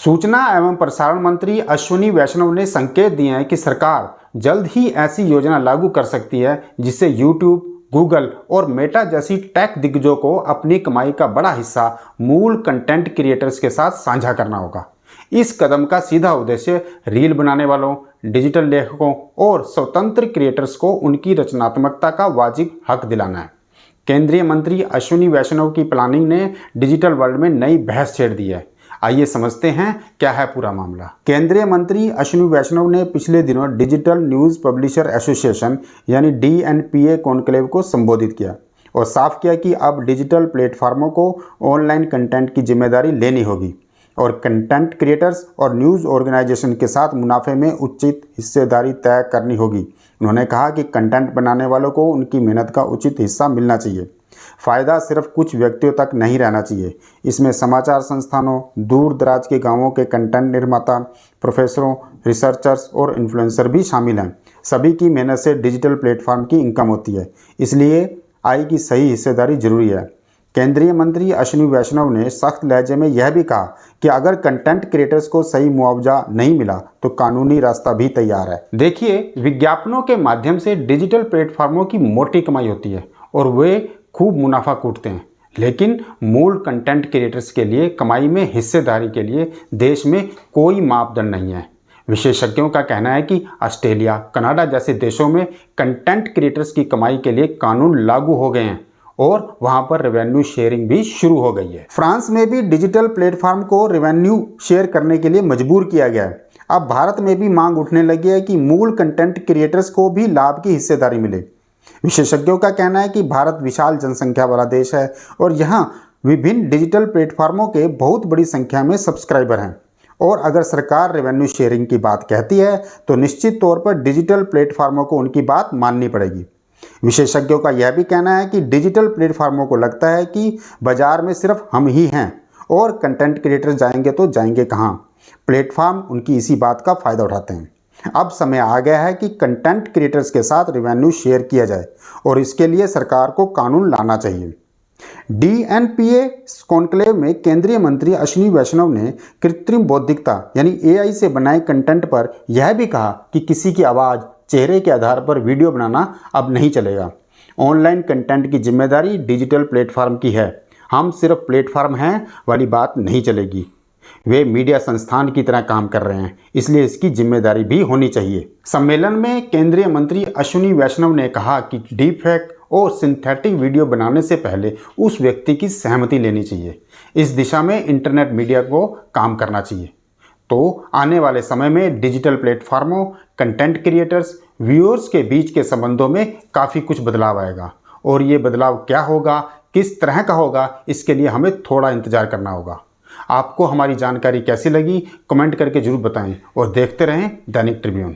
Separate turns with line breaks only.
सूचना एवं प्रसारण मंत्री अश्विनी वैष्णव ने संकेत दिए हैं कि सरकार जल्द ही ऐसी योजना लागू कर सकती है जिससे यूट्यूब, गूगल और मेटा जैसी टेक दिग्गजों को अपनी कमाई का बड़ा हिस्सा मूल कंटेंट क्रिएटर्स के साथ साझा करना होगा। इस कदम का सीधा उद्देश्य रील बनाने वालों, डिजिटल लेखकों और स्वतंत्र क्रिएटर्स को उनकी रचनात्मकता का वाजिब हक दिलाना है। केंद्रीय मंत्री अश्विनी वैष्णव की प्लानिंग ने डिजिटल वर्ल्ड में नई बहस छेड़ दी है। आइए समझते हैं क्या है पूरा मामला। केंद्रीय मंत्री अश्विनी वैष्णव ने पिछले दिनों डिजिटल न्यूज़ पब्लिशर एसोसिएशन यानी DNPA कॉन्क्लेव को संबोधित किया और साफ किया कि अब डिजिटल प्लेटफार्मों को ऑनलाइन कंटेंट की जिम्मेदारी लेनी होगी और कंटेंट क्रिएटर्स और न्यूज़ ऑर्गेनाइजेशन के साथ मुनाफे में उचित हिस्सेदारी तय करनी होगी। उन्होंने कहा कि कंटेंट बनाने वालों को उनकी मेहनत का उचित हिस्सा मिलना चाहिए। फ़ायदा सिर्फ कुछ व्यक्तियों तक नहीं रहना चाहिए। इसमें समाचार संस्थानों, दूर दराज के गांवों के कंटेंट निर्माता, प्रोफेसरों, रिसर्चर्स और इन्फ्लुएंसर भी शामिल हैं। सभी की मेहनत से डिजिटल प्लेटफॉर्म की इनकम होती है, इसलिए आय की सही हिस्सेदारी जरूरी है। केंद्रीय मंत्री अश्विनी वैष्णव ने सख्त लहजे में यह भी कहा कि अगर कंटेंट क्रिएटर्स को सही मुआवजा नहीं मिला तो कानूनी रास्ता भी तैयार है। देखिए, विज्ञापनों के माध्यम से डिजिटल प्लेटफॉर्मों की मोटी कमाई होती है और वे खूब मुनाफा कूटते हैं, लेकिन मूल कंटेंट क्रिएटर्स के लिए कमाई में हिस्सेदारी के लिए देश में कोई मापदंड नहीं है। विशेषज्ञों का कहना है कि ऑस्ट्रेलिया, कनाडा जैसे देशों में कंटेंट क्रिएटर्स की कमाई के लिए कानून लागू हो गए हैं और वहां पर रेवेन्यू शेयरिंग भी शुरू हो गई है। फ्रांस में भी डिजिटल प्लेटफॉर्म को रेवेन्यू शेयर करने के लिए मजबूर किया गया है। अब भारत में भी मांग उठने लगी है कि मूल कंटेंट क्रिएटर्स को भी लाभ की हिस्सेदारी मिले। विशेषज्ञों का कहना है कि भारत विशाल जनसंख्या वाला देश है और यहाँ विभिन्न डिजिटल प्लेटफॉर्मों के बहुत बड़ी संख्या में सब्सक्राइबर हैं और अगर सरकार रेवेन्यू शेयरिंग की बात कहती है तो निश्चित तौर पर डिजिटल प्लेटफॉर्मों को उनकी बात माननी पड़ेगी। विशेषज्ञों का यह भी कहना है कि डिजिटल प्लेटफॉर्मों को लगता है कि बाजार में सिर्फ हम ही हैं और कंटेंट क्रिएटर जाएंगे तो जाएंगे कहाँ। प्लेटफॉर्म उनकी इसी बात का फ़ायदा उठाते हैं। अब समय आ गया है कि कंटेंट क्रिएटर्स के साथ रेवेन्यू शेयर किया जाए और इसके लिए सरकार को कानून लाना चाहिए। DNPA कॉन्क्लेव में केंद्रीय मंत्री अश्विनी वैष्णव ने कृत्रिम बौद्धिकता यानी AI से बनाए कंटेंट पर यह भी कहा कि किसी की आवाज़, चेहरे के आधार पर वीडियो बनाना अब नहीं चलेगा। ऑनलाइन कंटेंट की जिम्मेदारी डिजिटल प्लेटफॉर्म की है। हम सिर्फ प्लेटफॉर्म हैं वाली बात नहीं चलेगी। वे मीडिया संस्थान की तरह काम कर रहे हैं, इसलिए इसकी जिम्मेदारी भी होनी चाहिए। सम्मेलन में केंद्रीय मंत्री अश्विनी वैष्णव ने कहा कि डीप फेक और सिंथेटिक वीडियो बनाने से पहले उस व्यक्ति की सहमति लेनी चाहिए। इस दिशा में इंटरनेट मीडिया को काम करना चाहिए। तो आने वाले समय में डिजिटल प्लेटफॉर्मों, कंटेंट क्रिएटर्स, व्यूअर्स के बीच के संबंधों में काफ़ी कुछ बदलाव आएगा और ये बदलाव क्या होगा, किस तरह का होगा, इसके लिए हमें थोड़ा इंतजार करना होगा। आपको हमारी जानकारी कैसी लगी कमेंट करके जरूर बताएं और देखते रहें दैनिक ट्रिब्यून।